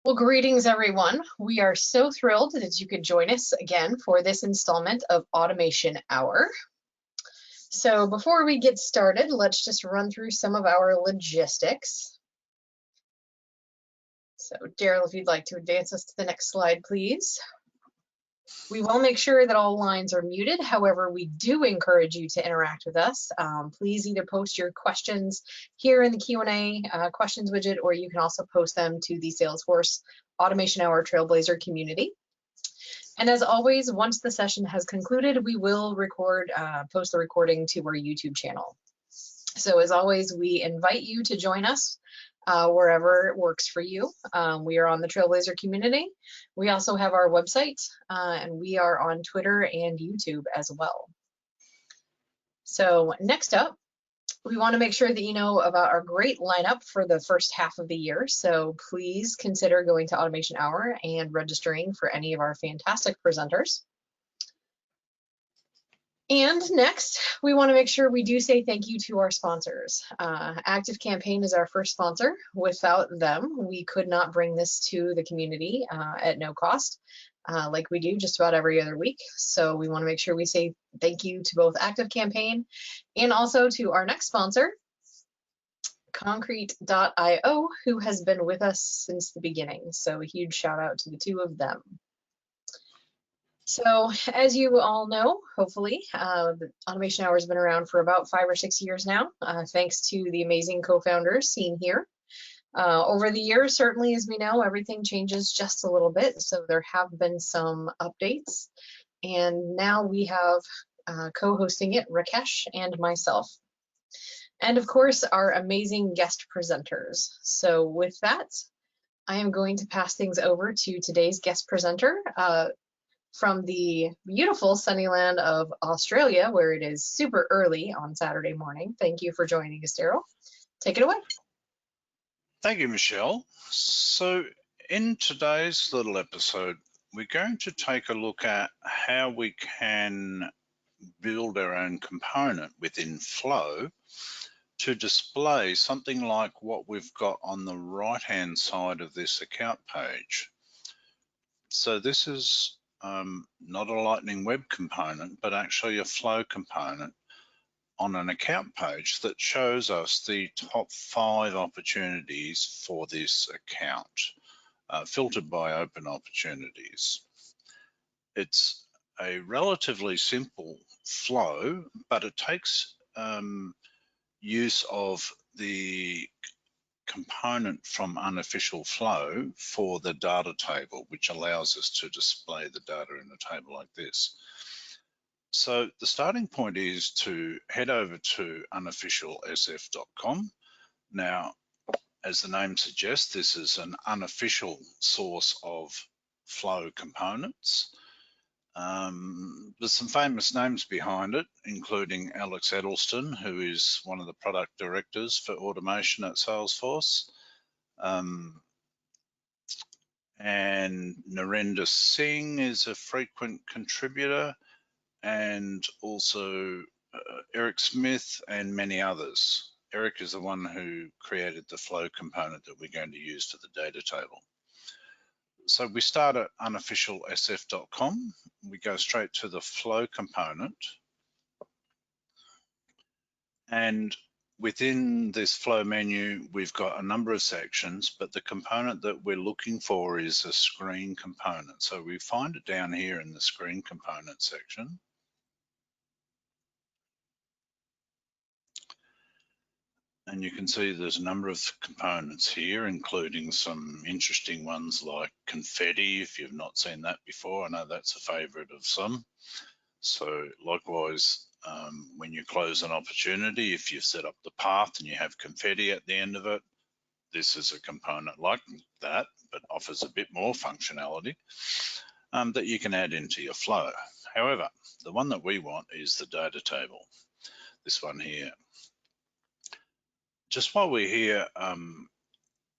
Well, greetings, everyone. We are so thrilled that you could join us again for this installment of Automation Hour. So before we get started, let's just run through some of our logistics. So Daryl, if you'd like to advance us to the next slide, please. We will make sure that all lines are muted. However, we do encourage you to interact with us. Please either post your questions here in the Q&A questions widget, or you can also post them to the Salesforce Automation Hour Trailblazer community. And as always, once the session has concluded, we will post the recording to our YouTube channel. So as always, we invite you to join us wherever it works for you. We are on the Trailblazer community. We also have our website, and we are on Twitter and YouTube as well. So next up, we want to make sure that you know about our great lineup for the first half of the year. So please consider going to Automation Hour and registering for any of our fantastic presenters. And next, we want to make sure we do say thank you to our sponsors. ActiveCampaign is our first sponsor. Without them, we could not bring this to the community at no cost, like we do just about every other week. So we want to make sure we say thank you to both ActiveCampaign and also to our next sponsor, Concrete.io, who has been with us since the beginning. So a huge shout out to the two of them. So as you all know, hopefully, the Automation Hour has been around for about 5 or 6 years now, thanks to the amazing co-founders seen here. Over the years, certainly, as we know, everything changes just a little bit, so there have been some updates. And now we have co-hosting it, Rakesh and myself. And of course, our amazing guest presenters. So with that, I am going to pass things over to today's guest presenter, from the beautiful sunny land of Australia, where it is super early on Saturday morning. Thank you for joining us, Daryl. Take it away. Thank you, Michelle. So in today's little episode, we're going to take a look at how we can build our own component within Flow to display something like what we've got on the right-hand side of this account page. So this is not a Lightning Web component, but actually a Flow component on an account page that shows us the top 5 opportunities for this account, filtered by open opportunities. It's a relatively simple flow, but it takes use of the component from Unofficial Flow for the data table, which allows us to display the data in a table like this. So the starting point is to head over to UnofficialSF.com. Now, as the name suggests, this is an unofficial source of Flow components. There's some famous names behind it, including Alex Edelston, who is one of the product directors for automation at Salesforce, and Narendra Singh is a frequent contributor, and also Eric Smith and many others. Eric is the one who created the Flow component that we're going to use for the data table. So we start at UnofficialSF.com. We go straight to the Flow component. And within this Flow menu, we've got a number of sections, but the component that we're looking for is a screen component. So we find it down here in the screen component section. And you can see there's a number of components here, including some interesting ones like confetti, if you've not seen that before. I know that's a favorite of some. So likewise, when you close an opportunity, if you've set up the path and you have confetti at the end of it, this is a component like that, but offers a bit more functionality that you can add into your flow. However, the one that we want is the data table, this one here. Just while we're here,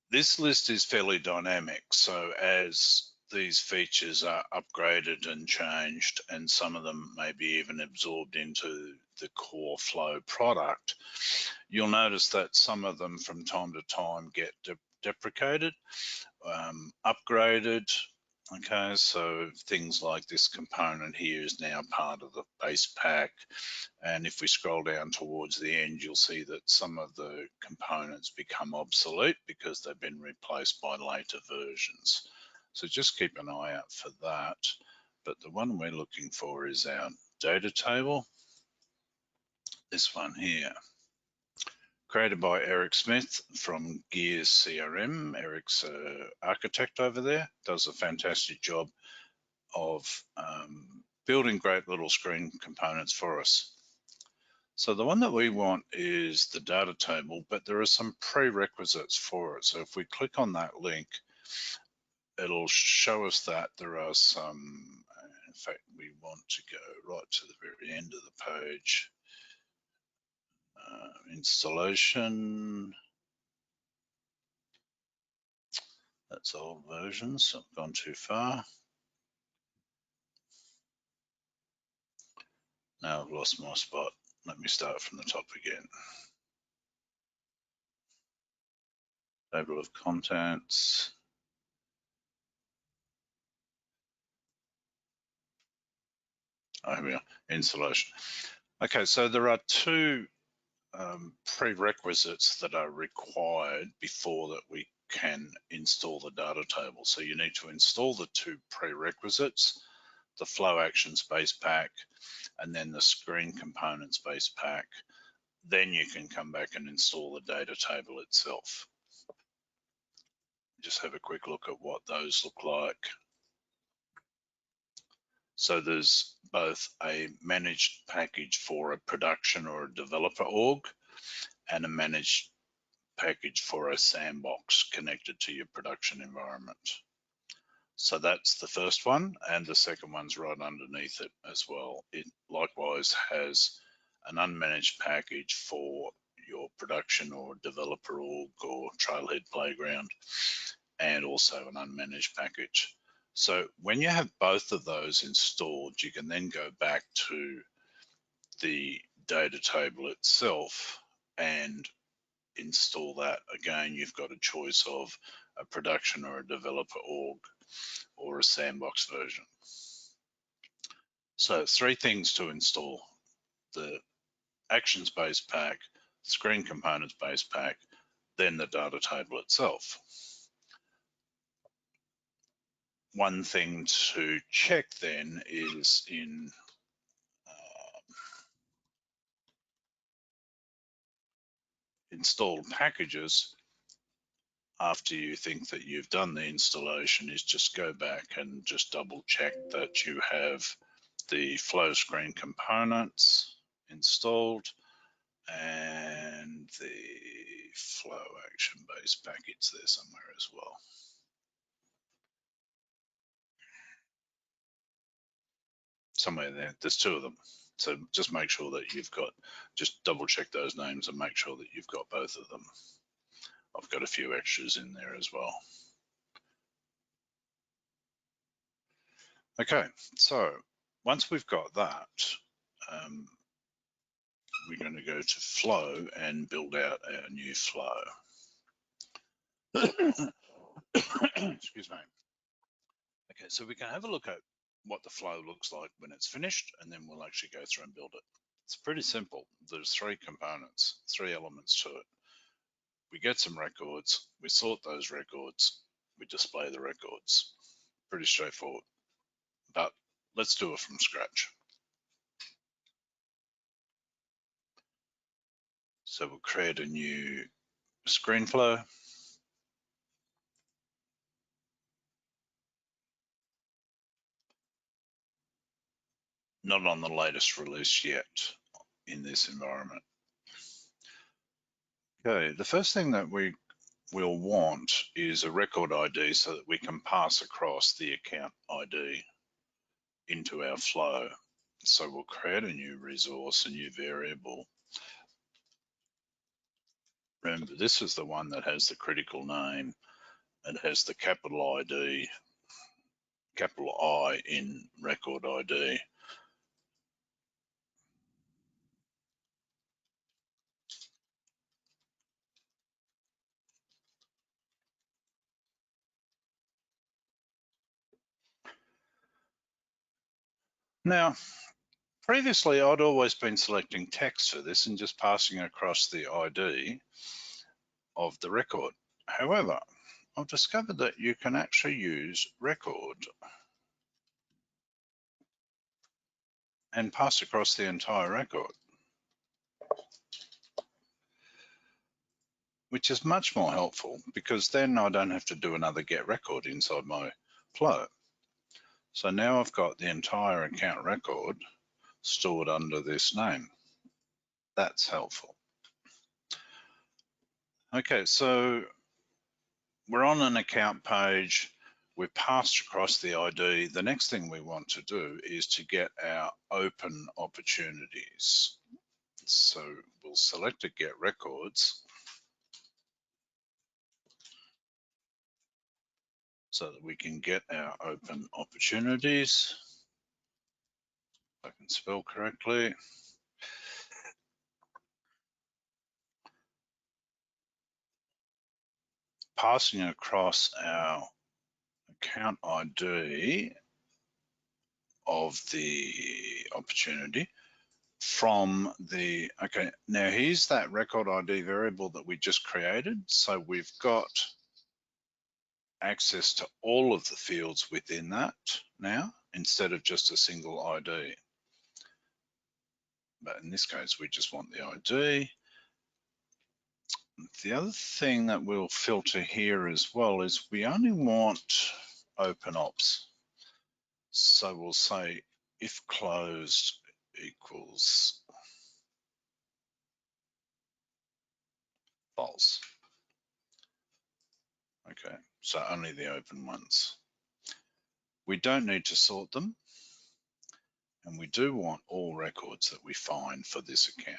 this list is fairly dynamic. So as these features are upgraded and changed, and some of them may be even absorbed into the core flow product, you'll notice that some of them from time to time get deprecated, upgraded. Okay, so things like this component here is now part of the base pack. And if we scroll down towards the end, you'll see that some of the components become obsolete because they've been replaced by later versions. So just keep an eye out for that. But the one we're looking for is our data table. This one here. Created by Eric Smith from Gears CRM. Eric's an architect over there, does a fantastic job of building great little screen components for us. So the one that we want is the data table, but there are some prerequisites for it. So if we click on that link, it'll show us that there are some, in fact, we want to go right to the very end of the page. Installation. That's old versions, so I've gone too far. Now I've lost my spot. Let me start from the top again. Table of contents. Oh, here we are, installation. Okay, so there are two prerequisites that are required before that we can install the data table. So you need to install the two prerequisites, the Flow Actions base pack, and then the Screen Components base pack. Then you can come back and install the data table itself. Just have a quick look at what those look like. So there's both a managed package for a production or a developer org and a managed package for a sandbox connected to your production environment. So that's the first one, and the second one's right underneath it as well. It likewise has an unmanaged package for your production or developer org or Trailhead Playground, and also an unmanaged package. So when you have both of those installed, you can then go back to the data table itself and install that. Again, you've got a choice of a production or a developer org or a sandbox version. So 3 things to install: the actions base pack, screen components base pack, then the data table itself. One thing to check then is in installed packages, after you think that you've done the installation, is just go back and just double check that you have the flow screen components installed and the flow action base package there somewhere as well. Somewhere there, there's 2 of them. So just make sure that you've got, just double check those names and make sure that you've got both of them. I've got a few extras in there as well. Okay, so once we've got that, we're going to go to flow and build out our new flow. Excuse me. Okay, so we can have a look at what the flow looks like when it's finished, and then we'll actually go through and build it. It's pretty simple. There's 3 components, 3 elements to it. We get some records, we sort those records, we display the records. Pretty straightforward, but let's do it from scratch. So we'll create a new screen flow. Not on the latest release yet in this environment. Okay, the first thing that we will want is a record ID so that we can pass across the account ID into our flow. So we'll create a new resource, a new variable. Remember, this is the one that has the critical name. It has the capital ID, capital I in record ID. Now, previously I'd always been selecting text for this and just passing across the ID of the record. However, I've discovered that you can actually use record and pass across the entire record, which is much more helpful because then I don't have to do another get record inside my flow. So now I've got the entire account record stored under this name. That's helpful. Okay, so we're on an account page. We've passed across the ID. The next thing we want to do is to get our open opportunities. So we'll select a get records so that we can get our open opportunities. If I can spell correctly. Passing across our account ID of the opportunity from the, okay, now here's that record ID variable that we just created. So we've got access to all of the fields within that now, instead of just a single ID. But in this case, we just want the ID. The other thing that we'll filter here as well is we only want open ops. So we'll say if closed equals false. Okay, so only the open ones. We don't need to sort them. And we do want all records that we find for this account.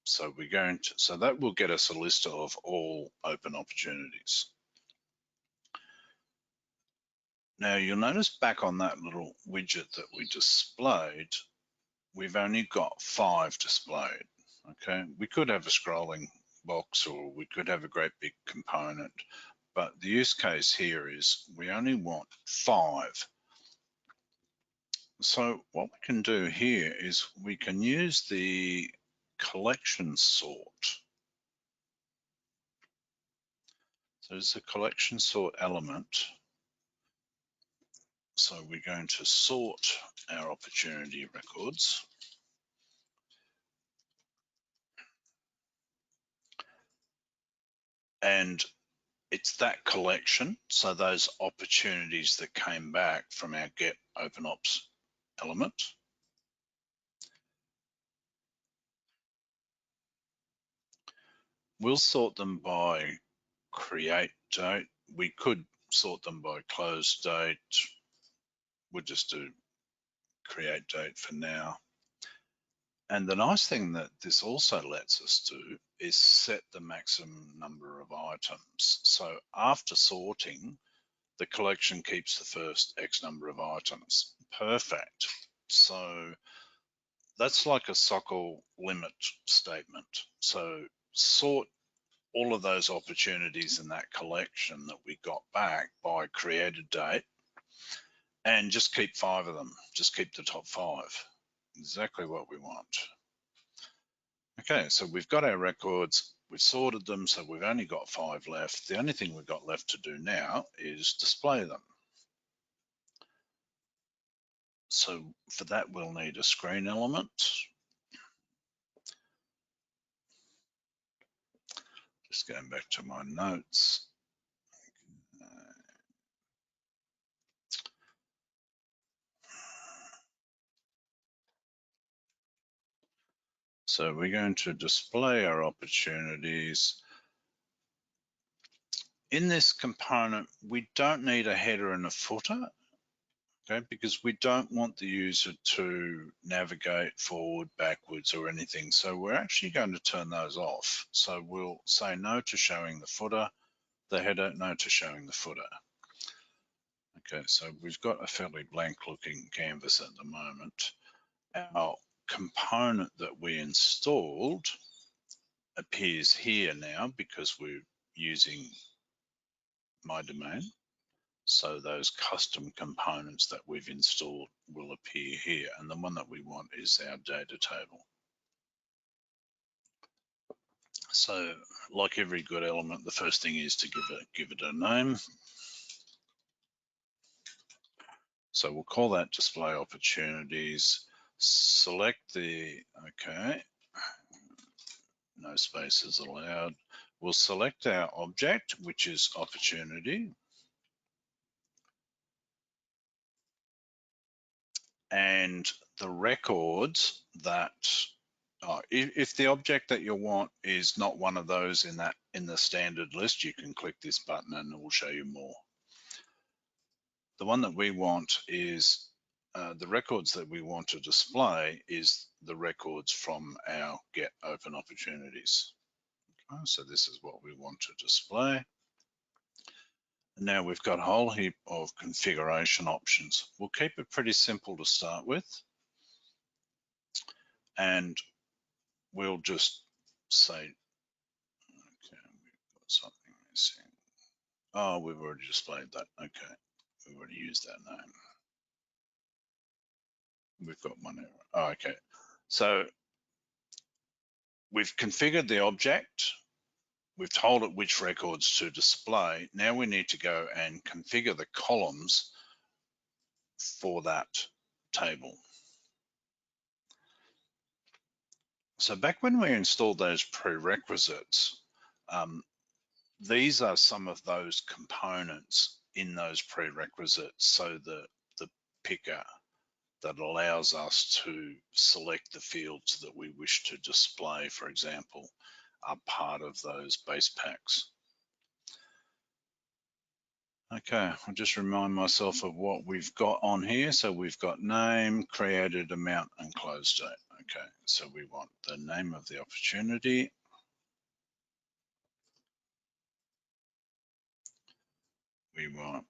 So we're going to, so that will get us a list of all open opportunities. Now you'll notice back on that little widget that we displayed, we've only got 5 displayed. Okay, we could have a scrolling box or we could have a great big component, but the use case here is we only want 5. So what we can do here is we can use the collection sort. So there's a collection sort element. So we're going to sort our opportunity records. And it's that collection, so those opportunities that came back from our get open ops element. We'll sort them by create date. We could sort them by close date. We'll just do create date for now. And the nice thing that this also lets us do is set the maximum number of items. So after sorting, the collection keeps the first X number of items. Perfect. So that's like a SOCL limit statement. So sort all of those opportunities in that collection that we got back by created date and just keep 5 of them. Just keep the top 5. Exactly what we want. Okay, so we've got our records, we've sorted them, so we've only got 5 left. The only thing we've got left to do now is display them. So for that, we'll need a screen element. Just going back to my notes. So we're going to display our opportunities. In this component, we don't need a header and a footer, okay, because we don't want the user to navigate forward, backwards, or anything. So we're actually going to turn those off. So we'll say no to showing the footer, the header, no to showing the footer. Okay, so we've got a fairly blank looking canvas at the moment. Our component that we installed appears here now because we're using my domain. So those custom components that we've installed will appear here. And the one that we want is our data table. So like every good element, the first thing is to give it a name. So we'll call that display opportunities. Select the, okay, no spaces allowed. We'll select our object, which is opportunity. And the records that, if the object that you want is not one of those in the standard list, you can click this button and it will show you more. The one that we want is the records that we want to display is the records from our get open opportunities. Okay, so this is what we want to display. And now we've got a whole heap of configuration options. We'll keep it pretty simple to start with. And we'll just say, okay, we've got something missing. Oh, we've already displayed that. Okay, we've already used that name. We've got one error. Oh, okay. So we've configured the object. We've told it which records to display. Now we need to go and configure the columns for that table. So back when we installed those prerequisites, these are some of those components in those prerequisites. So the picker that allows us to select the fields that we wish to display, for example, are part of those base packs. Okay, I'll just remind myself of what we've got on here. So we've got name, created amount, and close date. Okay, so we want the name of the opportunity. We want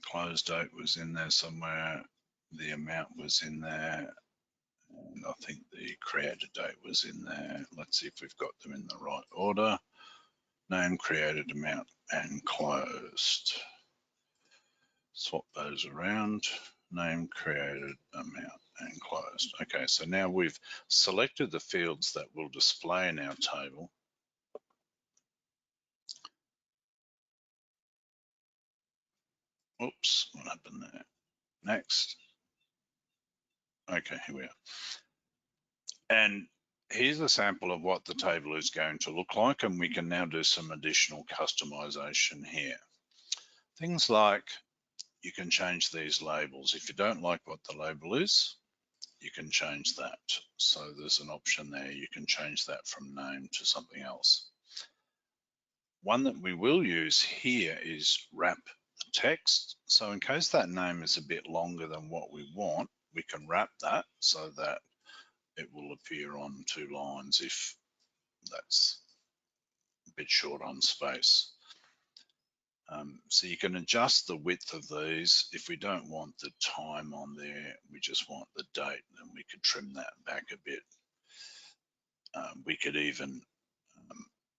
close date was in there somewhere. The amount was in there. And I think the created date was in there. Let's see if we've got them in the right order. Name, created amount, and closed. Swap those around. Name, created amount, and closed. Okay, so now we've selected the fields that will display in our table. Oops, what happened there? Next. Okay, here we are. And here's a sample of what the table is going to look like, and we can now do some additional customization here. Things like you can change these labels. If you don't like what the label is, you can change that. So there's an option there. You can change that from name to something else. One that we will use here is wrap the text. So in case that name is a bit longer than what we want, we can wrap that so that it will appear on 2 lines if that's a bit short on space. So you can adjust the width of these. If we don't want the time on there, we just want the date, then we could trim that back a bit. We could even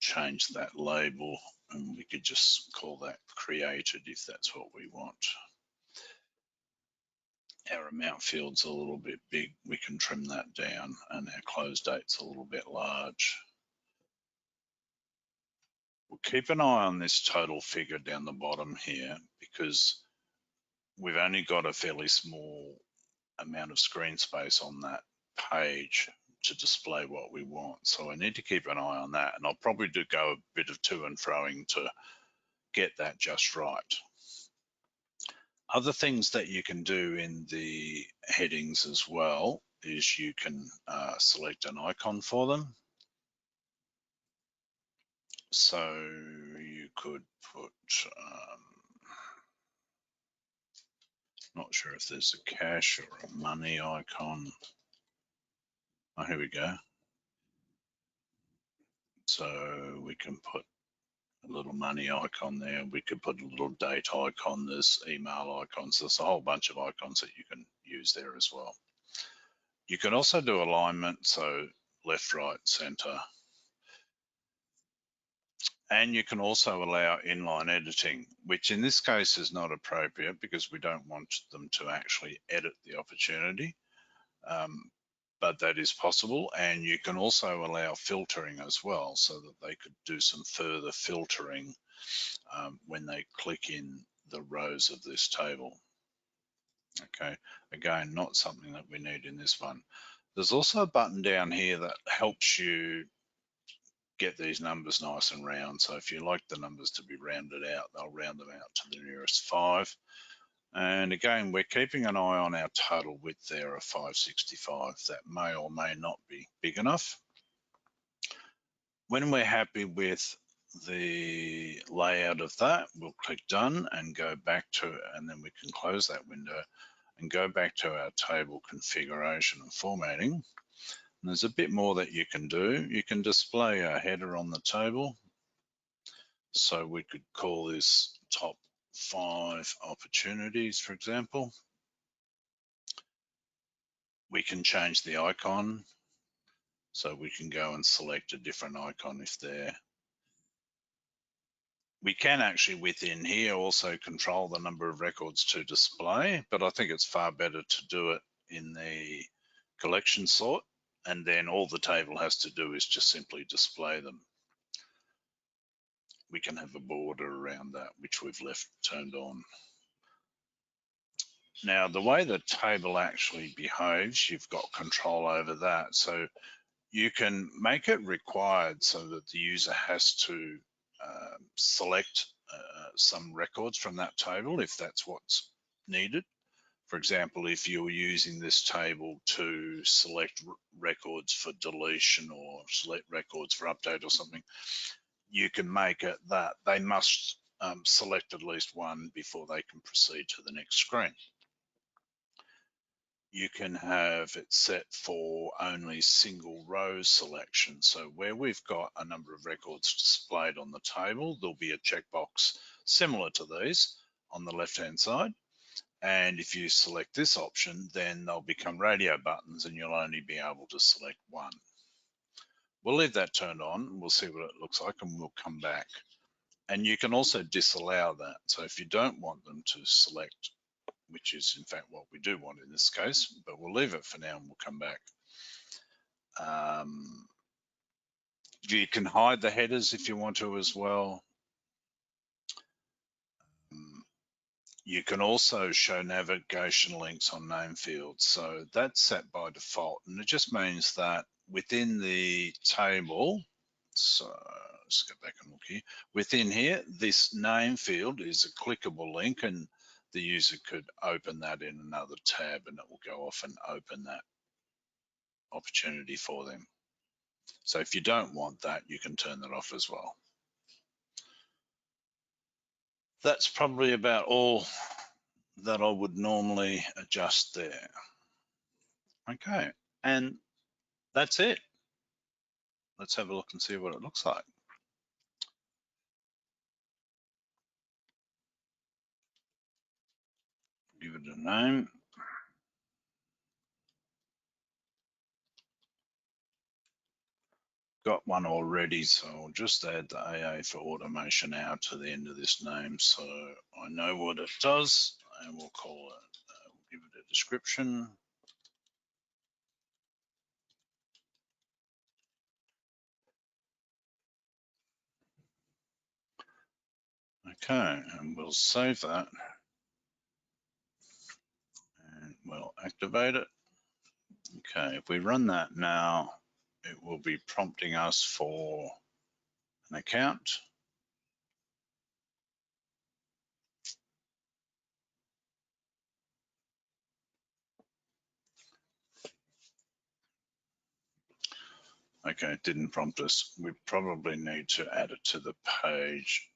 change that label, and we could just call that created if that's what we want. Our amount field's a little bit big, we can trim that down, and our close date's a little bit large. We'll keep an eye on this total figure down the bottom here because we've only got a fairly small amount of screen space on that page to display what we want. So I need to keep an eye on that, and I'll probably do go a bit of to and froing to get that just right. Other things that you can do in the headings as well is you can select an icon for them. So you could put, not sure if there's a cash or a money icon. Oh, here we go. So we can put a little money icon there. We could put a little date icon. There's email icons. There's a whole bunch of icons that you can use there as well. You can also do alignment, so left, right, center. And you can also allow inline editing, which in this case is not appropriate because we don't want them to actually edit the opportunity, but that is possible. And you can also allow filtering as well, so that they could do some further filtering when they click in the rows of this table. Okay, again, not something that we need in this one. There's also a button down here that helps you get these numbers nice and round. So if you like the numbers to be rounded out, they'll round them out to the nearest 5. And again, we're keeping an eye on our total width there of 565. That may or may not be big enough. When we're happy with the layout of that, we'll click done and go back to it, and then we can close that window and go back to our table configuration and formatting. And there's a bit more that you can do. You can display a header on the table. So we could call this top 5 opportunities, for example. We can change the icon. So we can go and select a different icon if they're. We can actually within here also control the number of records to display, but I think it's far better to do it in the collection sort, and then all the table has to do is just simply display them. We can have a border around that, which we've left turned on. Now, the way the table actually behaves, you've got control over that. So you can make it required so that the user has to select some records from that table if that's what's needed. For example, if you're using this table to select records for deletion or select records for update or something, you can make it that they must select at least one before they can proceed to the next screen. You can have it set for only single row selection. So where we've got a number of records displayed on the table, there'll be a checkbox similar to these on the left-hand side. And if you select this option, then they'll become radio buttons and you'll only be able to select one. We'll leave that turned on. We'll see what it looks like and we'll come back. And you can also disallow that. So if you don't want them to select, which is in fact what we do want in this case, but we'll leave it for now and we'll come back. You can hide the headers if you want to as well. You can also show navigation links on name fields. So that's set by default. And it just means that within the table, so let's go back and look here. Within here, this name field is a clickable link and the user could open that in another tab and it will go off and open that opportunity for them. So if you don't want that, you can turn that off as well. That's probably about all that I would normally adjust there. Okay, and that's it. Let's have a look and see what it looks like. Give it a name. Got one already, so I'll just add the AA for automation out to the end of this name so I know what it does, and we'll call it, we'll give it a description. Okay, and we'll save that and we'll activate it. Okay, if we run that now, it will be prompting us for an account. Okay, it didn't prompt us. We probably need to add it to the page,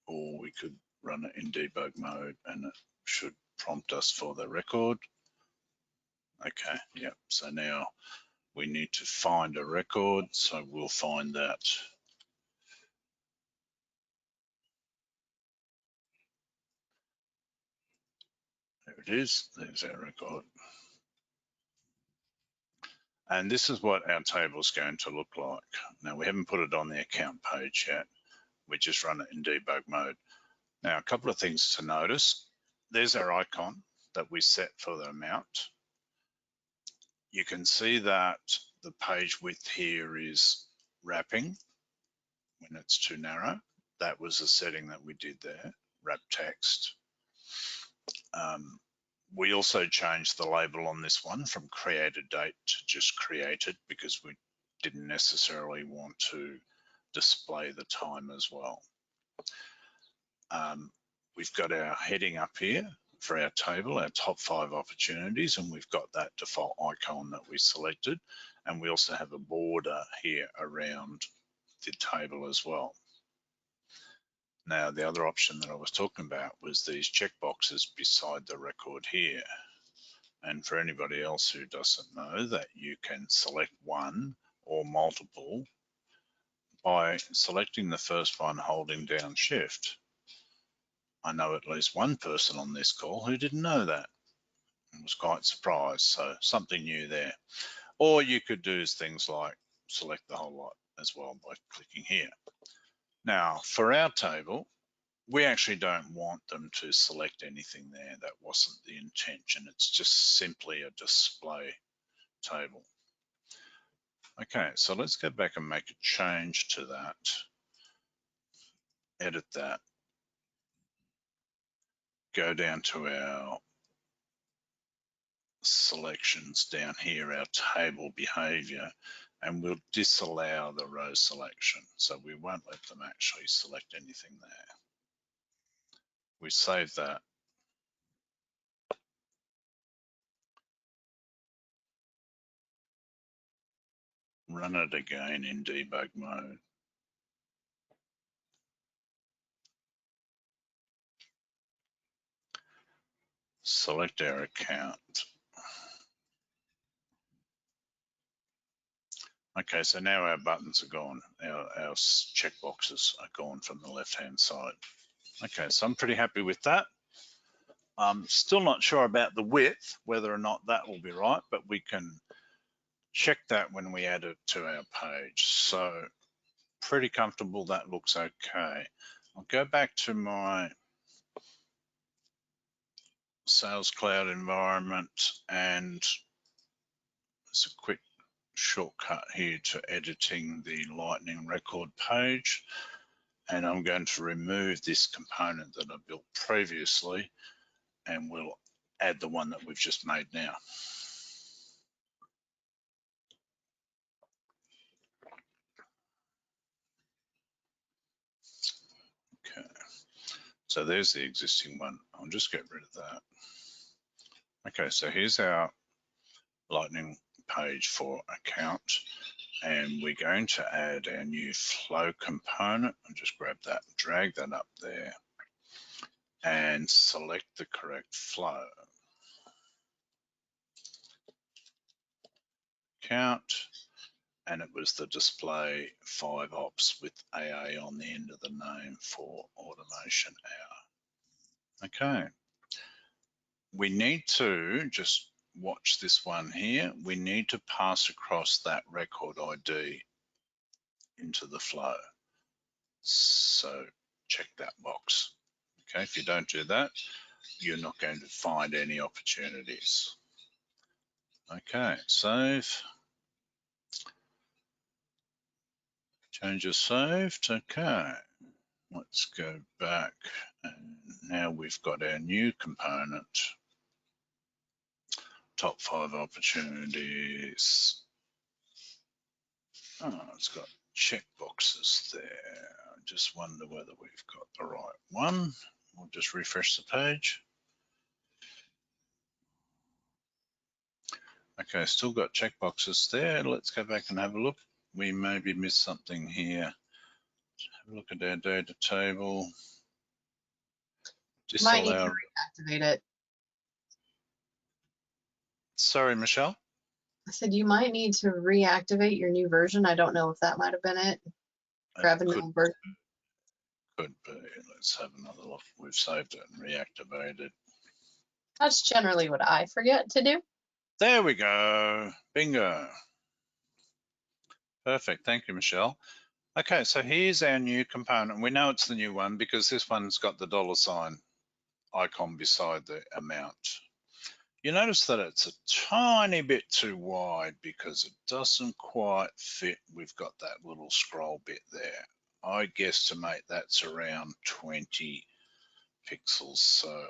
or we could run it in debug mode and it should prompt us for the record. Okay, yep, so now we need to find a record, so we'll find that. There it is, there's our record. And this is what our table is going to look like. Now we haven't put it on the account page yet, We just run it in debug mode. Now, a couple of things to notice. There's our icon that we set for the amount. You can see that the page width here is wrapping when it's too narrow. That was a setting that we did there, wrap text. We also changed the label on this one from created date to just created because we didn't necessarily want to display the time as well. We've got our heading up here for our table, our top 5 opportunities, and we've got that default icon that we selected. And we also have a border here around the table as well. Now, the other option that I was talking about was these checkboxes beside the record here. And for anybody else who doesn't know, that you can select one or multiple by selecting the first one, holding down Shift. I know at least one person on this call who didn't know that and was quite surprised. So something new there. Or you could do things like select the whole lot as well by clicking here. Now, for our table, we actually don't want them to select anything there. That wasn't the intention. It's just simply a display table. Okay, so let's go back and make a change to that. Edit that. Go down to our selections down here, our table behavior, and we'll disallow the row selection. So we won't let them actually select anything there. We save that. Run it again in debug mode. Select our account. Okay, so now our buttons are gone. Our checkboxes are gone from the left-hand side. Okay, so I'm pretty happy with that. I'm still not sure about the width, whether or not that will be right, but we can check that when we add it to our page. So pretty comfortable, that looks okay. I'll go back to my Sales Cloud environment, and there's a quick shortcut here to editing the Lightning record page. And I'm going to remove this component that I built previously, and we'll add the one that we've just made now. Okay, so there's the existing one. I'll just get rid of that. Okay, so here's our Lightning page for account, and we're going to add our new flow component. I'll just grab that, drag that up there, and select the correct flow. Account, and it was the display 5 ops with AA on the end of the name for automation hour. Okay, we need to just watch this one here. We need to pass across that record ID into the flow. So check that box. Okay, if you don't do that, you're not going to find any opportunities. Okay, save. Changes saved. Okay, let's go back. And now we've got our new component. Top 5 opportunities. Oh, it's got checkboxes there. I just wonder whether we've got the right one. We'll just refresh the page. Okay, still got checkboxes there. Let's go back and have a look. We maybe missed something here. Have a look at our data table. Might need to reactivate it. Sorry, Michelle. I said you might need to reactivate your new version. I don't know if that might have been it. Grab a new version. Could be. Let's have another look. We've saved it and reactivated. That's generally what I forget to do. There we go. Bingo. Perfect. Thank you, Michelle. Okay, so here's our new component. We know it's the new one because this one's got the $ icon beside the amount. You notice that it's a tiny bit too wide because it doesn't quite fit. We've got that little scroll bit there. I guesstimate that's around 20 pixels. So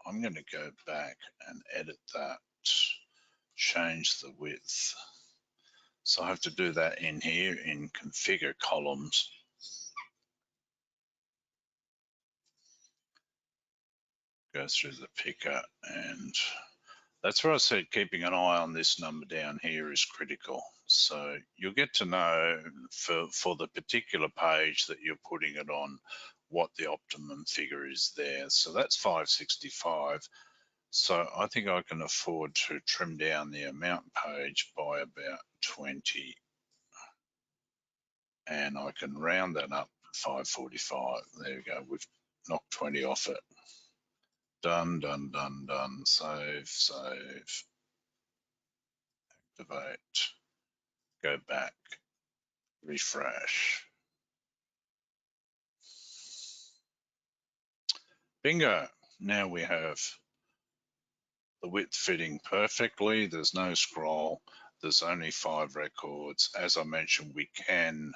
I'm going to go back and edit that, change the width. So I have to do that in here in configure columns. Go through the picker, and that's where I said keeping an eye on this number down here is critical. So you'll get to know for the particular page that you're putting it on what the optimum figure is there. So that's 565. So I think I can afford to trim down the amount page by about 20. And I can round that up to 545. There we go. We've knocked 20 off it. Done, done, done, done. Save, save. Activate. Go back. Refresh. Bingo. Now we have the width fitting perfectly. There's no scroll. There's only 5 records. As I mentioned, we can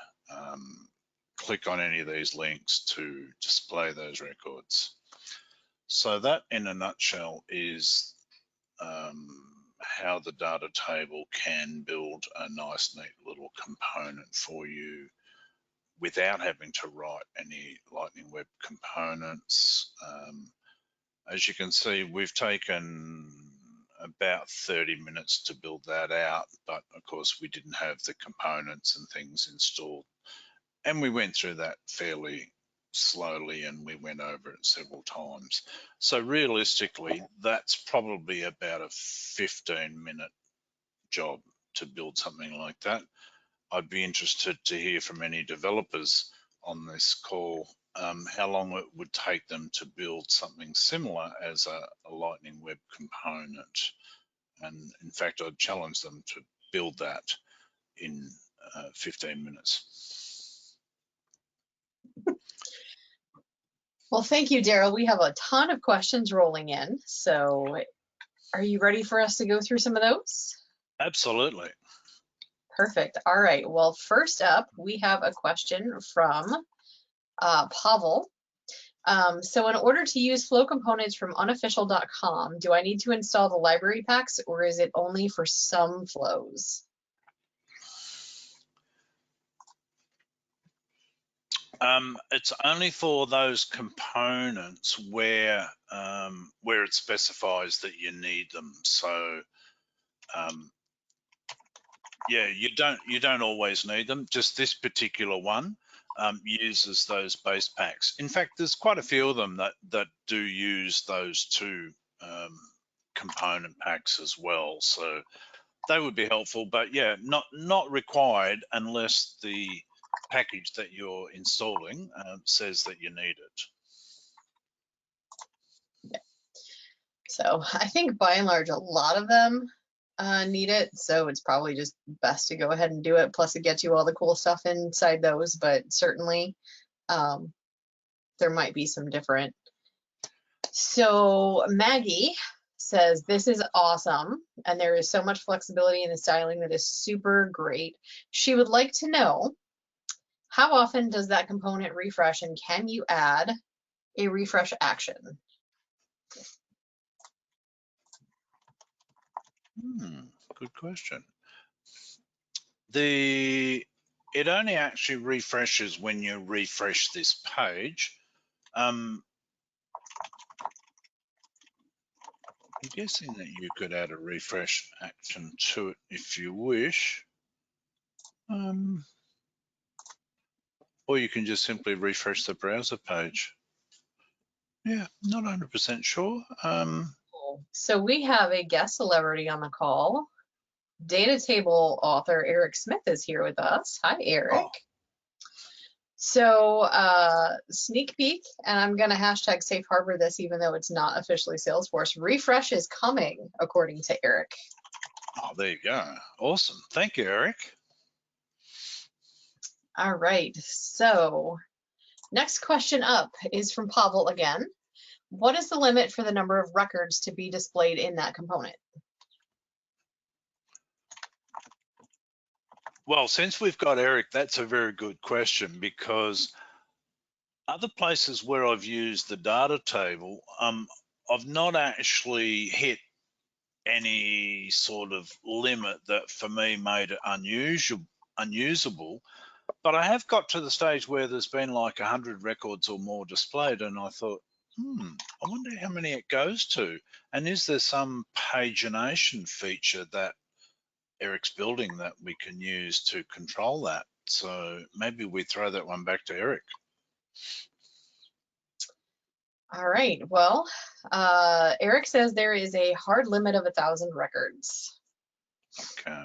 click on any of these links to display those records. So that in a nutshell is how the data table can build a nice, neat little component for you without having to write any Lightning Web components. As you can see, we've taken about 30 minutes to build that out, but of course we didn't have the components and things installed. And we went through that fairly slowly and we went over it several times. So realistically, that's probably about a 15-minute job to build something like that. I'd be interested to hear from any developers on this call how long it would take them to build something similar as a Lightning Web component. And in fact, I'd challenge them to build that in 15 minutes. Well, thank you, Daryl. We have a ton of questions rolling in. So are you ready for us to go through some of those? Absolutely. Perfect. All right. Well, first up, we have a question from Pavel. So in order to use flow components from unofficial.com, do I need to install the library packs or is it only for some flows? It's only for those components where it specifies that you need them. So yeah, you don't always need them. Just this particular one uses those base packs. In fact, there's quite a few of them that do use those 2 component packs as well. So they would be helpful, but yeah, not required unless the package that you're installing says that you need it. Yeah. So I think by and large, a lot of them need it. So it's probably just best to go ahead and do it. Plus it gets you all the cool stuff inside those, but certainly there might be some different. So Maggie says, this is awesome. And there is so much flexibility in the styling that is super great. She would like to know, how often does that component refresh and can you add a refresh action? Good question. It only actually refreshes when you refresh this page. I'm guessing that you could add a refresh action to it if you wish. Or you can just simply refresh the browser page. Yeah, not 100% sure. So we have a guest celebrity on the call. Datatable author Eric Smith is here with us. Hi, Eric. Oh. So sneak peek, and I'm going to hashtag safe harbor this even though it's not officially Salesforce. Refresh is coming, according to Eric. Oh, there you go. Awesome. Thank you, Eric. All right, so next question up is from Pavel again. What is the limit for the number of records to be displayed in that component? Well, since we've got Eric, that's a very good question, because other places where I've used the data table, I've not actually hit any sort of limit that for me made it unusable. But I have got to the stage where there's been like 100 records or more displayed, and I thought, I wonder how many it goes to. And is there some pagination feature that Eric's building that we can use to control that? So maybe we throw that one back to Eric. All right, well, Eric says there is a hard limit of 1,000 records. Okay.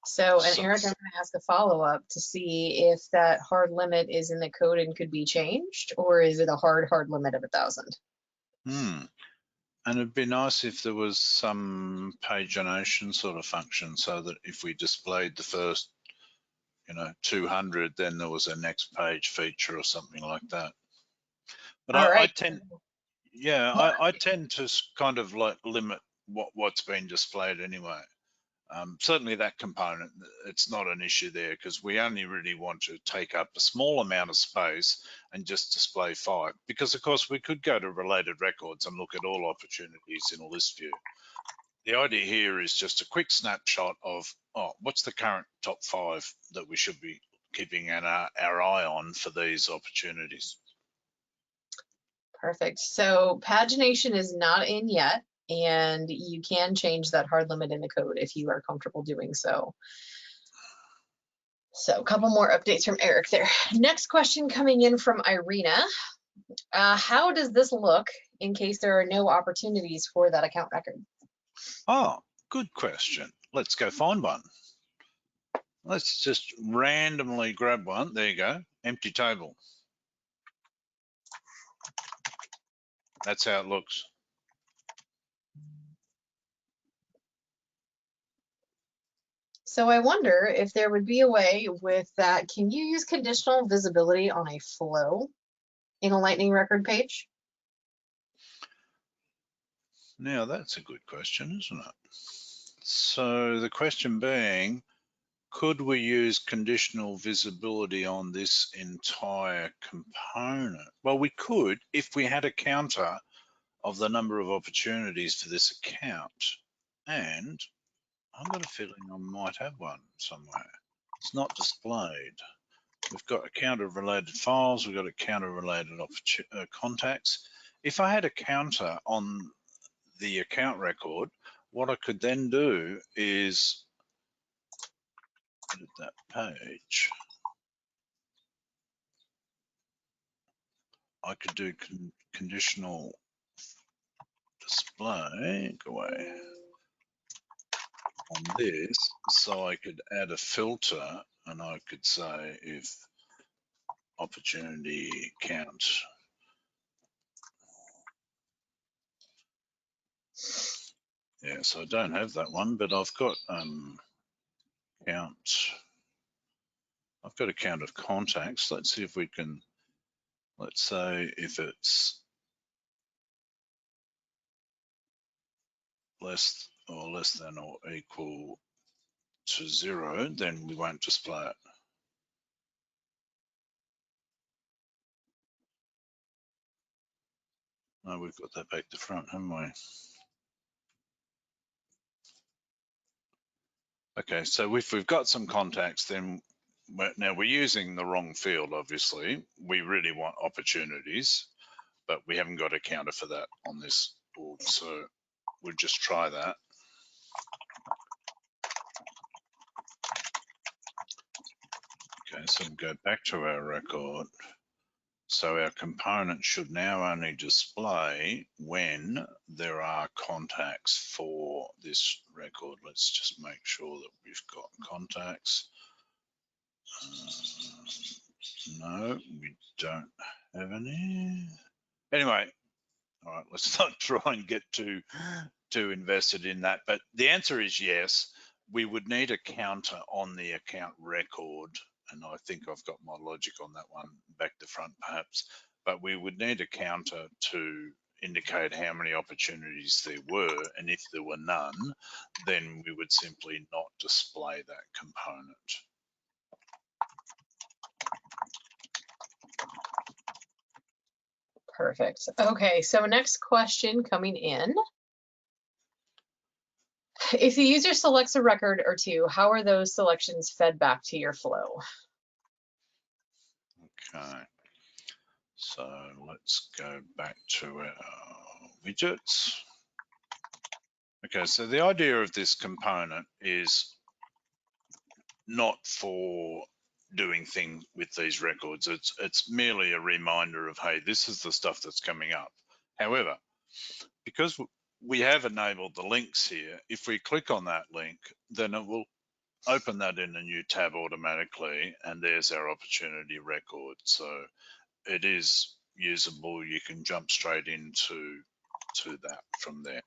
So, and Eric, I'm going to ask a follow-up to see if that hard limit is in the code and could be changed, or is it a hard limit of 1,000? And it'd be nice if there was some pagination sort of function, so that if we displayed the first, 200, then there was a next page feature or something like that. But I tend to kind of like limit what's been displayed anyway. Certainly that component, it's not an issue there, because we only really want to take up a small amount of space and just display 5. Because of course we could go to related records and look at all opportunities in a list view. The idea here is just a quick snapshot of, what's the current top 5 that we should be keeping our eye on for these opportunities. Perfect. So pagination is not in yet, and you can change that hard limit in the code if you are comfortable doing so. So a couple more updates from Eric there. Next question coming in from Irina. How does this look in case there are no opportunities for that account record? Oh, good question. Let's go find one. Let's just randomly grab one. There you go, empty table. That's how it looks. So I wonder if there would be a way with that. Can you use conditional visibility on a flow in a Lightning record page? Now that's a good question, isn't it? So the question being, could we use conditional visibility on this entire component? Well, we could if we had a counter of the number of opportunities for this account. And I've got a feeling I might have one somewhere. It's not displayed. We've got a count of related files. We've got a count of related contacts. If I had a counter on the account record, what I could then do is edit that page. I could do conditional display, go away, on this, so I could add a filter, and I could say if opportunity count. Yeah, so I don't have that one, but I've got count. I've got a count of contacts. Let's see if we can, let's say if it's less than or equal to 0, then we won't display it. No, we've got that back to front, haven't we? Okay, so if we've got some contacts, then now we're using the wrong field, obviously. We really want opportunities, but we haven't got a counter for that on this board. So we'll just try that. Okay, so we'll go back to our record. So our component should now only display when there are contacts for this record. Let's just make sure that we've got contacts. No, we don't have any. Anyway, all right, let's not try and get too invested in that. But the answer is yes. we would need a counter on the account record, and I think I've got my logic on that one back to front perhaps, but we would need a counter to indicate how many opportunities there were, and if there were none, then we would simply not display that component. Perfect. Okay, so next question coming in. If the user selects a record or two, how are those selections fed back to your flow? Okay, so let's go back to our widgets. Okay, so the idea of this component is not for doing things with these records. It's merely a reminder of, hey, this is the stuff that's coming up. However, because we have enabled the links here, if we click on that link, then it will open that in a new tab automatically, and there's our opportunity record. So it is usable. You can jump straight into that from there.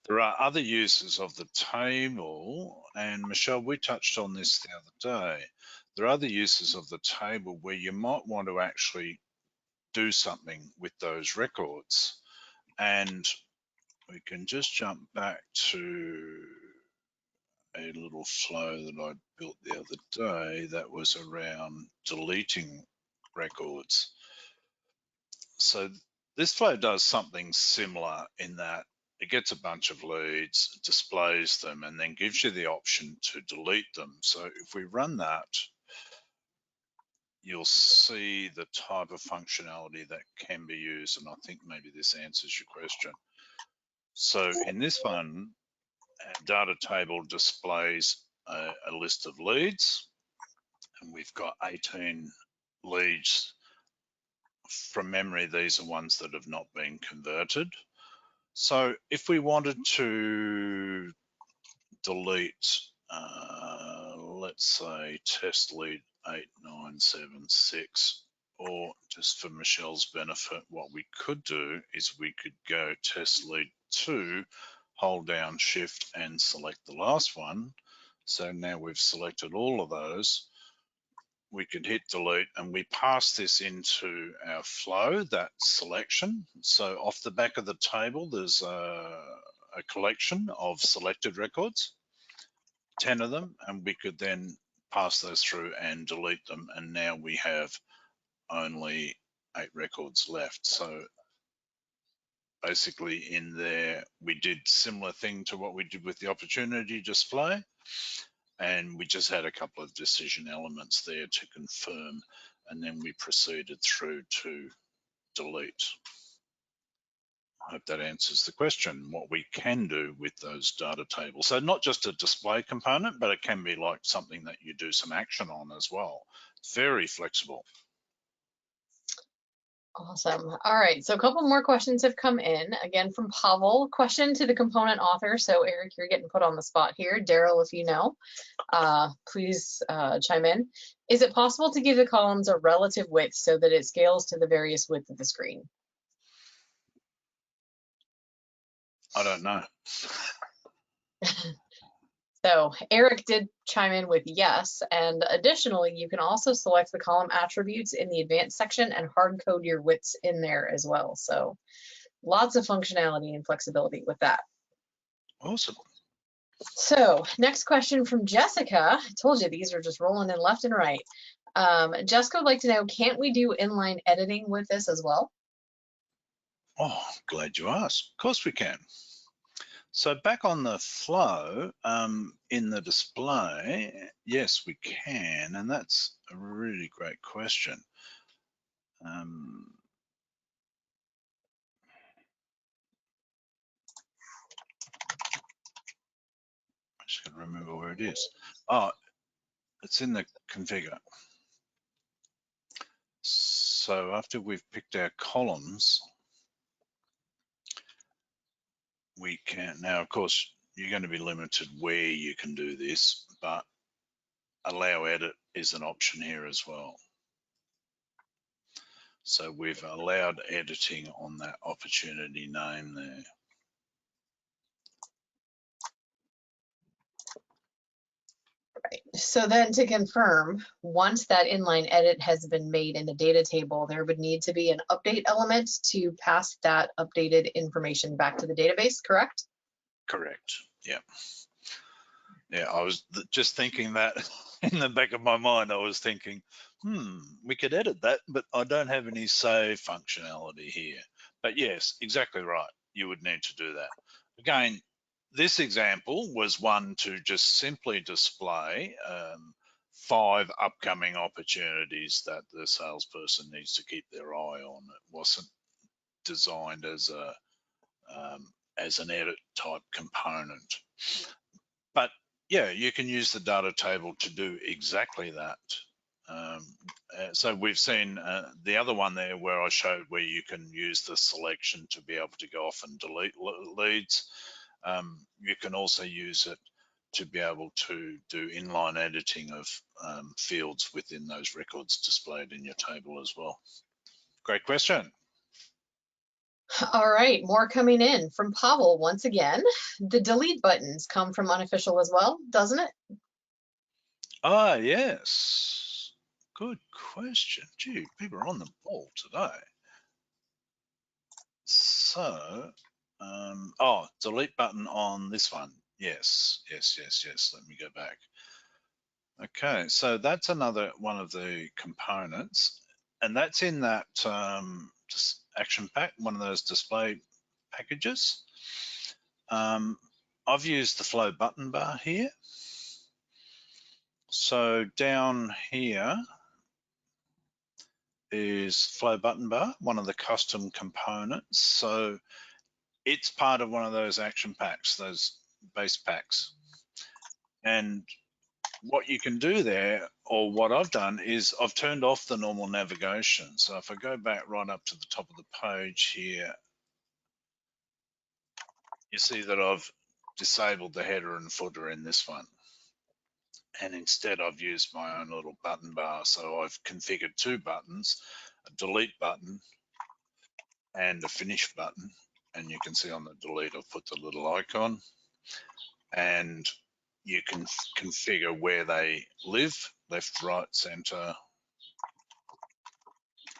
There are other uses of the table, and Michelle, we touched on this the other day. There are other uses of the table where you might want to actually do something with those records. And we can just jump back to a little flow that I built the other day that was around deleting records. So this flow does something similar in that it gets a bunch of leads, displays them, and then gives you the option to delete them. So if we run that, you'll see the type of functionality that can be used. And I think maybe this answers your question. So in this one, our data table displays a list of leads, and we've got 18 leads. From memory, these are ones that have not been converted. So if we wanted to delete, let's say test lead 8976, or just for Michelle's benefit, what we could do is we could go test lead 2, hold down shift and select the last one. So now we've selected all of those. We could hit delete, and we pass this into our flow, that selection. So off the back of the table, there's a collection of selected records, 10 of them, and we could then pass those through and delete them. And now we have only 8 records left. So basically in there, we did similar thing to what we did with the opportunity display. And we just had a couple of decision elements there to confirm, and then we proceeded through to delete. I hope that answers the question, what we can do with those data tables. So not just a display component, but it can be like something that you do some action on as well. It's very flexible. Awesome. All right, so a couple more questions have come in. Again, from Pavel. Question to the component author. So Eric, you're getting put on the spot here. Daryl, if you know, please chime in. Is it possible to give the columns a relative width so that it scales to the various width of the screen? I don't know. So Eric did chime in with yes, and additionally, you can also select the column attributes in the advanced section and hard code your widths in there as well. So lots of functionality and flexibility with that. Awesome. So next question from Jessica. I told you these are just rolling in left and right. Jessica would like to know, can't we do inline editing with this as well? Oh, glad you asked. Of course we can. So back on the flow, in the display, yes, we can, and that's a really great question. I just gotta remember where it is. Oh, it's in the configure. So after we've picked our columns, we can, now of course, you're going to be limited where you can do this, but allow edit is an option here as well. So we've allowed editing on that opportunity name there. right, so then to confirm, once that inline edit has been made in the data table, there would need to be an update element to pass that updated information back to the database, correct? Correct. Yeah. Yeah, I was just thinking that in the back of my mind. I was thinking, we could edit that, but I don't have any save functionality here. But yes, exactly right. You would need to do that. Again, this example was one to just simply display 5 upcoming opportunities that the salesperson needs to keep their eye on. It wasn't designed as an edit type component. But yeah, you can use the data table to do exactly that. So we've seen the other one there where I showed where you can use the selection to be able to go off and delete leads. You can also use it to be able to do inline editing of fields within those records displayed in your table as well. Great question. All right, more coming in from Pavel once again. The delete buttons come from Unofficial as well, doesn't it? Ah, yes. Good question. Gee, people are on the ball today. So, delete button on this one. Yes. Let me go back. Okay, so that's another one of the components, and that's in that action pack, one of those display packages. I've used the flow button bar here. So down here is flow button bar, one of the custom components. So it's part of one of those action packs, those base packs. And what you can do there, or what I've done, is I've turned off the normal navigation. So if I go back right up to the top of the page here, you see that I've disabled the header and footer in this one. And instead I've used my own little button bar. So I've configured 2 buttons, a delete button and a finish button. And you can see on the delete, I've put the little icon, and you can configure where they live, left, right, center.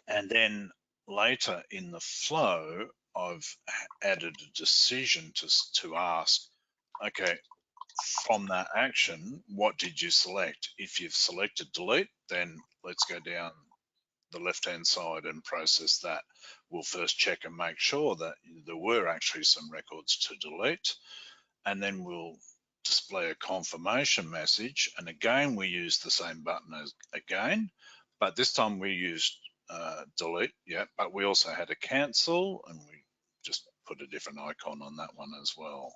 And then later in the flow, I've added a decision to ask, okay, from that action, what did you select? If you've selected delete, then let's go down the left-hand side and process that. We'll first check and make sure that there were actually some records to delete, and then we'll display a confirmation message. And again, we use the same button as again, but this time we used delete, yeah, but we also had a cancel, and we just put a different icon on that one as well.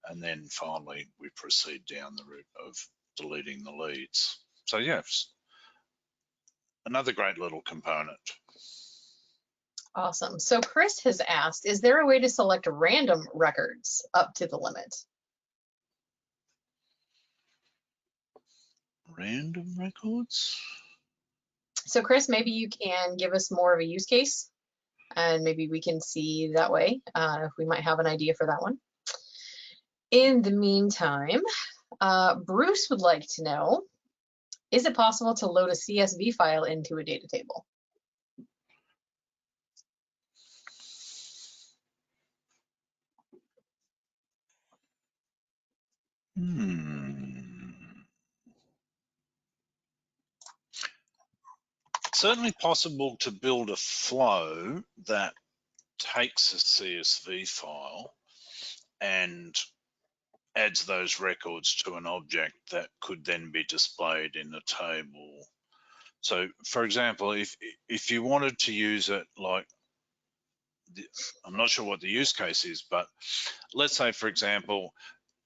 And then finally, we proceed down the route of deleting the leads. So yes, another great little component. Awesome. So Chris has asked, is there a way to select random records up to the limit? Random records? So Chris, maybe you can give us more of a use case, and maybe we can see that way if we might have an idea for that one. In the meantime, Bruce would like to know, is it possible to load a CSV file into a data table? It's certainly possible to build a flow that takes a CSV file and adds those records to an object that could then be displayed in a table. So for example, if you wanted to use it like, I'm not sure what the use case is, but let's say, for example,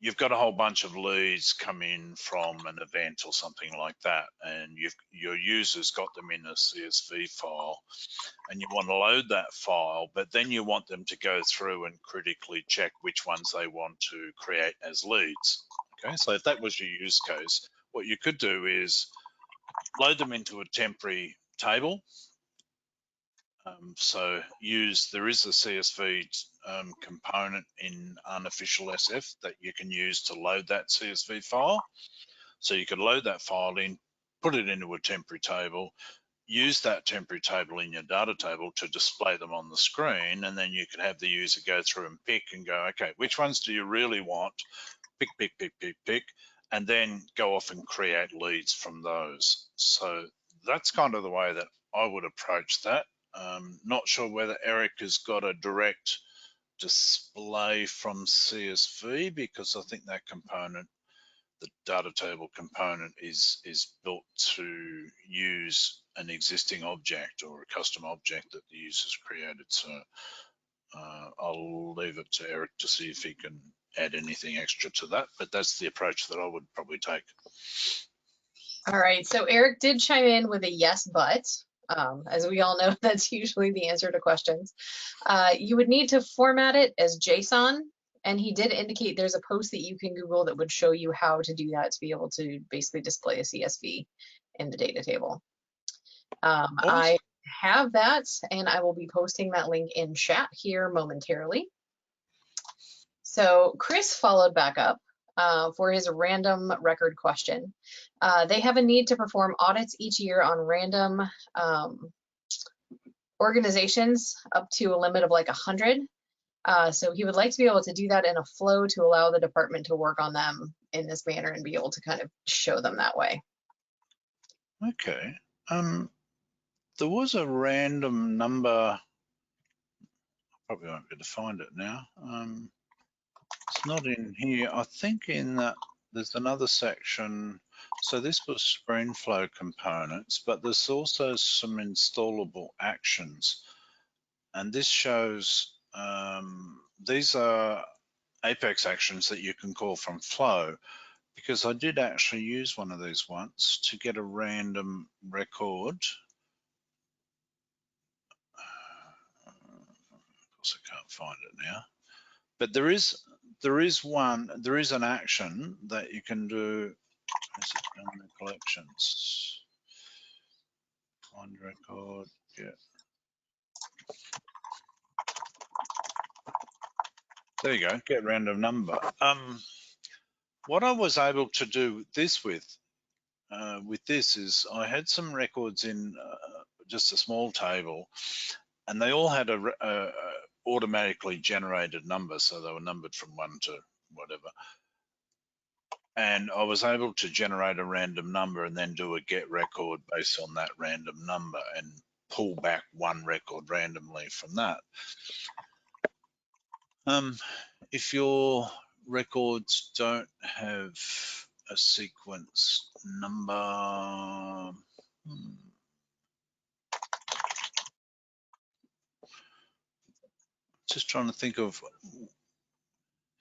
you've got a whole bunch of leads come in from an event or something like that, and your users got them in a CSV file, and you want to load that file, but then you want them to go through and critically check which ones they want to create as leads. Okay, so if that was your use case, what you could do is load them into a temporary table. So there is a CSV component in UnofficialSF that you can use to load that CSV file. So you could load that file in, put it into a temporary table, use that temporary table in your data table to display them on the screen, and then you could have the user go through and pick and go, okay, which ones do you really want? Pick, pick, pick, pick, pick, and then go off and create leads from those. So that's kind of the way that I would approach that. Not sure whether Eric has got a direct display from CSV, because I think that component, the data table component, is built to use an existing object or a custom object that the user's created. So I'll leave it to Eric to see if he can add anything extra to that, but that's the approach that I would probably take. All right, so Eric did chime in with a yes, but as we all know, that's usually the answer to questions. You would need to format it as JSON, and he did indicate there's a post that you can Google that would show you how to do that to be able to basically display a CSV in the data table. I have that, and I will be posting that link in chat here momentarily. So Chris followed back up for his random record question. They have a need to perform audits each year on random organizations up to a limit of like 100. So he would like to be able to do that in a flow to allow the department to work on them in this manner and be able to kind of show them that way. Okay. There was a random number. Probably won't be able to find it now. It's not in here. I think in that there's another section. So this was screen flow components, but there's also some installable actions. And this shows, these are Apex actions that you can call from flow, because I did actually use one of these once to get a random record. Of course, I can't find it now. But there is an action that you can do. Is it in the collections? Find record, yeah. There you go, get random number. What I was able to do this with this is I had some records in just a small table, and they all had a automatically generated number, so they were numbered from 1 to whatever. And I was able to generate a random number and then do a get record based on that random number and pull back one record randomly from that. If your records don't have a sequence number, just trying to think of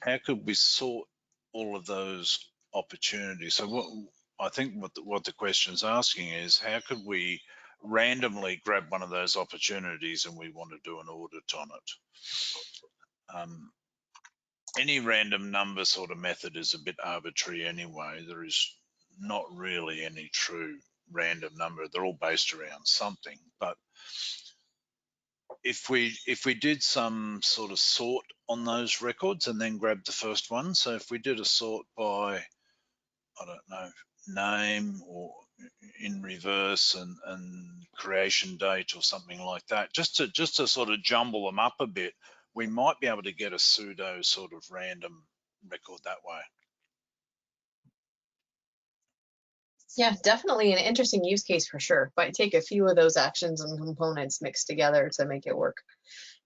how could we sort all of those opportunities. So I think what the question is asking is, how could we randomly grab one of those opportunities and we want to do an audit on it? Any random number sort of method is a bit arbitrary anyway. There is not really any true random number. They're all based around something. But if we did some sort of sort on those records and then grabbed the first one, so if we did a sort by, I don't know, name or in reverse and creation date or something like that, just to sort of jumble them up a bit, we might be able to get a pseudo sort of random record that way. Yeah, definitely an interesting use case for sure. Might take a few of those actions and components mixed together to make it work.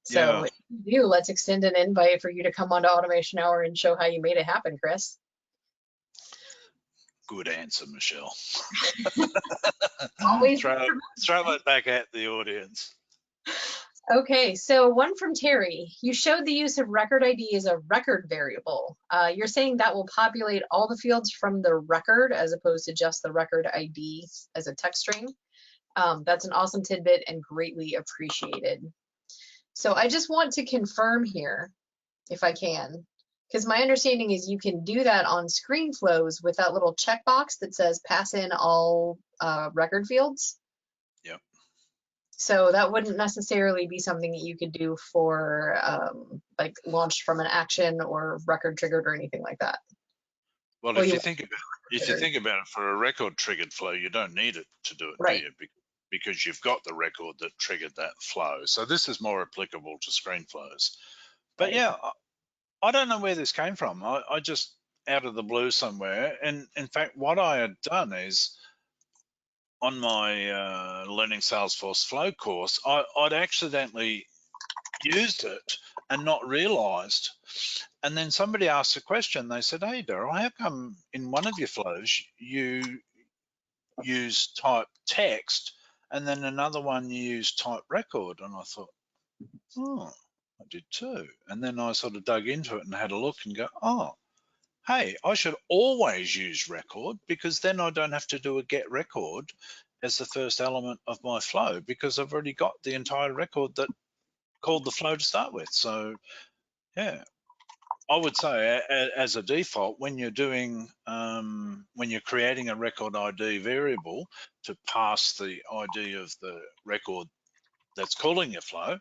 So yeah. Let's extend an invite for you to come onto Automation Hour and show how you made it happen, Chris. Good answer, Michelle. Always throw it back at the audience. Okay, so one from Terry. You showed the use of RecordId as a record variable. You're saying that will populate all the fields from the record as opposed to just the record ID as a text string. That's an awesome tidbit and greatly appreciated. So I just want to confirm here, if I can, because my understanding is you can do that on screen flows with that little checkbox that says pass in all record fields. Yep. So that wouldn't necessarily be something that you could do for like launched from an action or record triggered or anything like that. Well, if you think about if you think about it, for a record triggered flow, you don't need it to do it, Right. do you? Because you've got the record that triggered that flow. So this is more applicable to screen flows. But Right. yeah, I don't know where this came from. I just out of the blue somewhere. And in fact, what I had done is on my Learning Salesforce Flow course, I'd accidentally used it and not realized. And then somebody asked a question. They said, "Hey, Daryl, how come in one of your flows you use type text and then another one you use type record?" And I thought, oh, I did too. And then I sort of dug into it and had a look and go, oh, hey, I should always use record, because then I don't have to do a get record as the first element of my flow, because I've already got the entire record that called the flow to start with. So yeah, I would say as a default, when you're doing, when you're creating a record ID variable to pass the ID of the record that's calling your flow,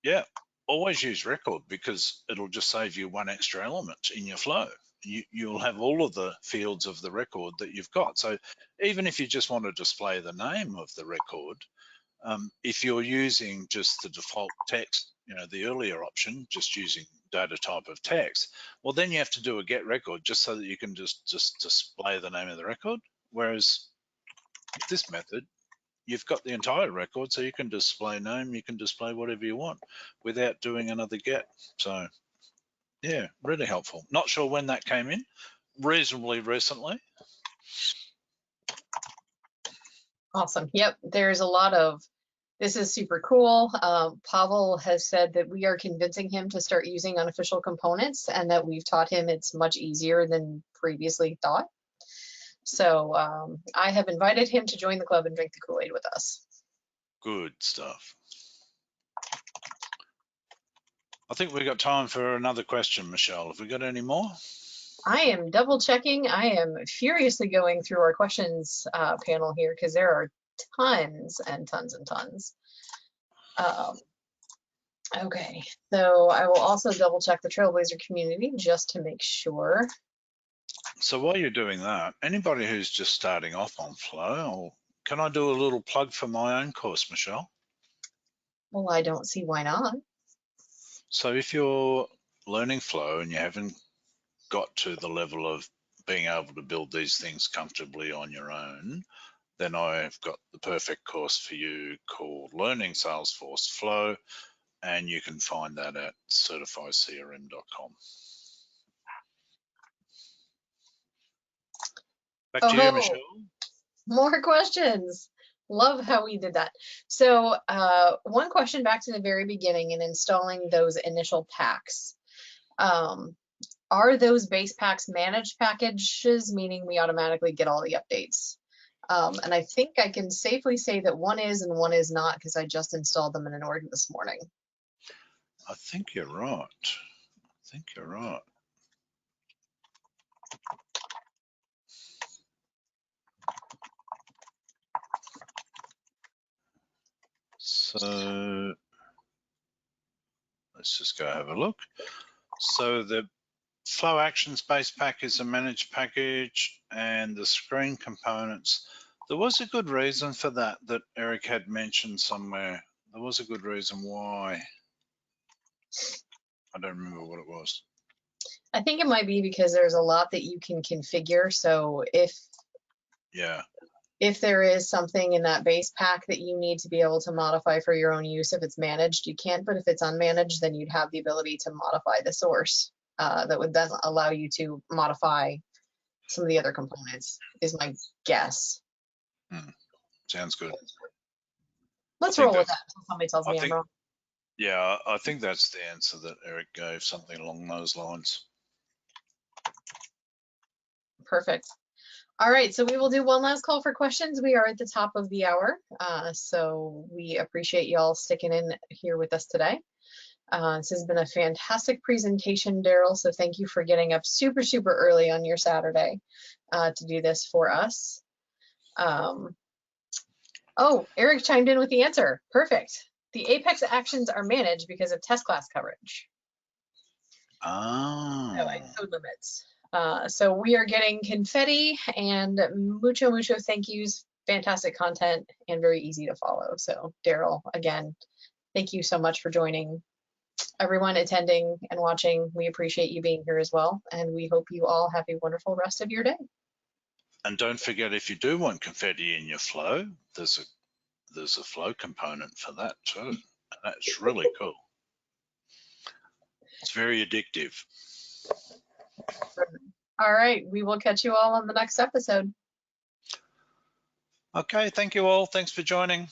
yeah, always use record, because it'll just save you one extra element in your flow. You'll have all of the fields of the record that you've got. So even if you just want to display the name of the record, if you're using just the default text, the earlier option, just using data type of text, well, then you have to do a get record just so that you can just display the name of the record. Whereas with this method, you've got the entire record, so you can display name, you can display whatever you want without doing another get. So yeah, really helpful. Not sure when that came in, reasonably recently. Awesome. Yep, there's a lot of, this is super cool. Pavel has said that we are convincing him to start using unofficial components, and that we've taught him it's much easier than previously thought. So I have invited him to join the club and drink the Kool-Aid with us. Good stuff. I think we've got time for another question, Michelle. Have we got any more? I am double checking. I am furiously going through our questions panel here, because there are tons and tons and tons. Okay, so I will also double check the Trailblazer community just to make sure. So while you're doing that, anybody who's just starting off on Flow, can I do a little plug for my own course, Michelle? Well, I don't see why not. So if you're learning Flow and you haven't got to the level of being able to build these things comfortably on your own, then I've got the perfect course for you called Learning Salesforce Flow, and you can find that at certifycrm.com. Back to you, Michelle. More questions. Love how we did that. So one question back to the very beginning in installing those initial packs. Are those base packs managed packages, meaning we automatically get all the updates? And I think I can safely say that one is and one is not, because I just installed them in an org this morning. I think you're right. I think you're right. So let's just go have a look. So the Flow Actions base pack is a managed package, and the screen components, there was a good reason for that Eric had mentioned somewhere. There was a good reason why. I don't remember what it was. I think it might be because there's a lot that you can configure. So if there is something in that base pack that you need to be able to modify for your own use, if it's managed, you can't. But if it's unmanaged, then you'd have the ability to modify the source. That would then allow you to modify some of the other components, is my guess. Sounds good. Let's roll with that until somebody tells me I'm wrong. Yeah, I think that's the answer that Eric gave, something along those lines. Perfect. All right, so we will do one last call for questions. We are at the top of the hour, so we appreciate y'all sticking in here with us today. This has been a fantastic presentation, Daryl, so thank you for getting up super, super early on your Saturday to do this for us. Oh, Eric chimed in with the answer. Perfect. The Apex actions are managed because of test class coverage. Oh. So like code limits. So we are getting confetti and mucho thank yous, fantastic content, and very easy to follow. So Daryl, again, thank you so much for joining. Everyone attending and watching, we appreciate you being here as well, and we hope you all have a wonderful rest of your day. And don't forget, if you do want confetti in your flow, there's a flow component for that too. That's really cool. It's very addictive. All right, we will catch you all on the next episode. Okay, thank you all. Thanks for joining.